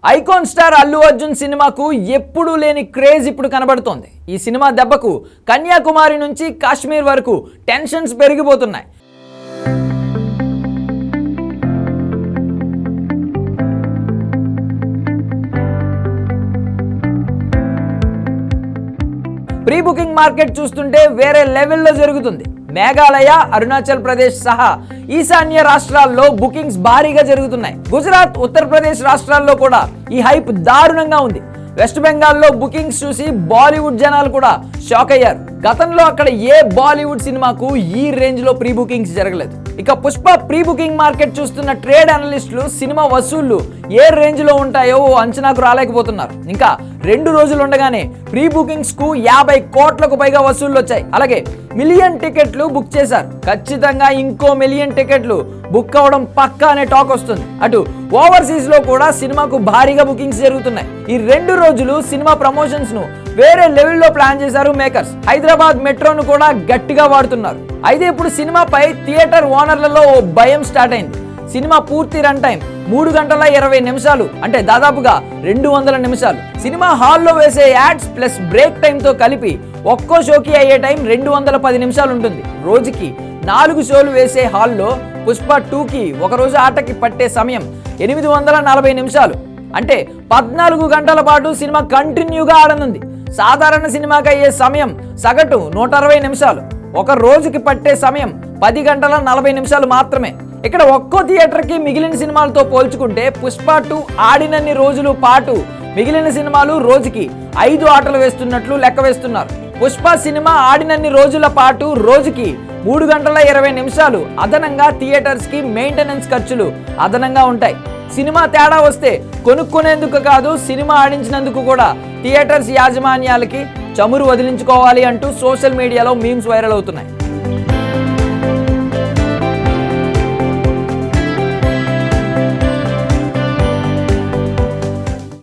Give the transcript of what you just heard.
Icon star Allu Arjun సినిమాకు ఎప్పుడూ లేని క్రేజ్ ఇప్పుడు కనబడుతోంది. ఈ సినిమా దెబ్బకు కన్యాకుమారి నుంచి కాశ్మీర్ వరకు టెన్షన్స్ పెరిగిపోతున్నాయి. ప్రీ బుకింగ్ మార్కెట్ చూస్తుంటే వేరే లెవెల్లో జరుగుతుంది. మేఘాలయ, అరుణాచల్ ప్రదేశ్ సహా ఈశాన్య రాష్ట్రాల్లో బుకింగ్స్ భారీగా జరుగుతున్నాయి. గుజరాత్, ఉత్తరప్రదేశ్ రాష్ట్రాల్లో కూడా ఈ హైప్ దారుణంగా ఉంది. వెస్ట్ బెంగాల్లో బుకింగ్స్ చూసి బాలీవుడ్ జనాలు కూడా షాక్ అయ్యారు. గతంలో అక్కడ ఏ బాలీవుడ్ సినిమాకు ఈ రేంజ్ లో ప్రీ బుకింగ్స్ జరగలేదు. ఇక పుష్ప ప్రీ బుకింగ్ మార్కెట్ చూస్తున్న ట్రేడ్ అనలిస్టులు సినిమా వసూళ్లు ఏ రేంజ్ లో ఉంటాయో అంచనాకు రాలేకపోతున్నారు. ఇంకా 2 రోజులు ఉండగానే ప్రీ బుకింగ్స్ కు 50 కోట్లకు పైగా వసూళ్లు వచ్చాయి. అలాగే మిలియన్ టికెట్లు బుక్ చేశారు. ఖచ్చితంగా ఇంకో మిలియన్ టికెట్లు బుక్ అవడం పక్కా అనే టాక్ వస్తుంది. అటు ఓవర్సీస్ లో కూడా సినిమాకు భారీగా బుకింగ్స్ జరుగుతున్నాయి. ఈ 2 రోజులు సినిమా ప్రమోషన్స్ ను వేరే లెవెల్లో ప్లాన్ చేశారు మేకర్స్. హైదరాబాద్ మెట్రోను కూడా గట్టిగా వాడుతున్నారు. అయితే ఇప్పుడు సినిమాపై థియేటర్ ఓనర్లలో ఓ భయం స్టార్ట్ అయింది. సినిమా పూర్తి రన్ టైం 3 గంటల 20 నిమిషాలు, అంటే దాదాపుగా 200 నిమిషాలు. సినిమా హాల్లో వేసే యాడ్స్ ప్లస్ బ్రేక్ టైంతో కలిపి ఒక్కో షోకి అయ్యే టైం 210 నిమిషాలు ఉంటుంది. రోజుకి 4 షోలు వేసే హాల్లో పుష్ప 2కి ఒకరోజు ఆటకి పట్టే సమయం 840 నిమిషాలు. అంటే 14 గంటల పాటు సినిమా కంటిన్యూగా ఆడనుంది. సాధారణ సినిమాకి అయ్యే సమయం సగటు 160 నిమిషాలు. ఒక రోజుకి పట్టే సమయం 10 గంటల 40 నిమిషాలు మాత్రమే. ఇక్కడ ఒక్కో థియేటర్కి మిగిలిన సినిమాలతో పోల్చుకుంటే పుష్ప 2 ఆడినన్ని రోజుల పాటు మిగిలిన సినిమాలు రోజుకి 5 ఆటలు వేస్తున్నట్లు లెక్క వేస్తున్నారు. పుష్ప సినిమా ఆడినన్ని రోజుల పాటు రోజుకి 3 గంటల 20 నిమిషాలు అదనంగా థియేటర్స్ కి మెయింటెనెన్స్ ఖర్చులు అదనంగా ఉంటాయి. సినిమా తేడా వస్తే కొనుక్కునేందుకు కాదు, సినిమా ఆడించినందుకు కూడా థియేటర్స్ యాజమాన్యాలకి చమురు వదిలించుకోవాలి అంటూ సోషల్ మీడియాలో మీమ్స్ వైరల్ అవుతున్నాయి.